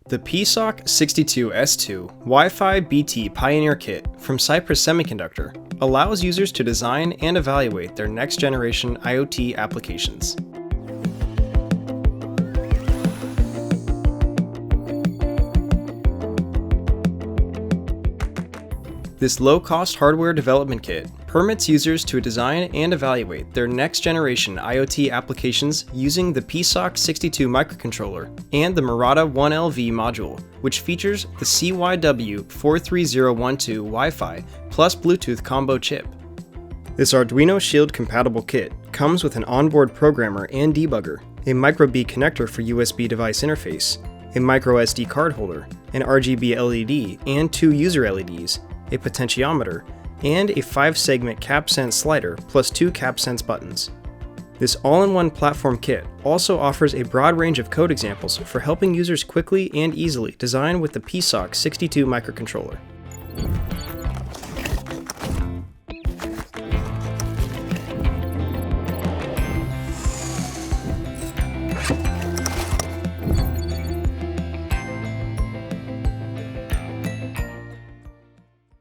The PSoC 62S2 Wi-Fi BT Pioneer Kit from Cypress Semiconductor allows users to design and evaluate their next-generation IoT applications. This low-cost hardware development kit permits users to design and evaluate their next-generation IoT applications using the PSoC 62 microcontroller and the Murata 1LV module, which features the CYW43012 Wi-Fi plus Bluetooth combo chip. This Arduino Shield compatible kit comes with an onboard programmer and debugger, a microSD connector for USB device interface, a microSD card holder, an RGB LED and 2 user LEDs, a potentiometer, and a 5-segment CapSense slider plus 2 CapSense buttons. This all-in-one platform kit also offers a broad range of code examples for helping users quickly and easily design with the PSoC 62 microcontroller.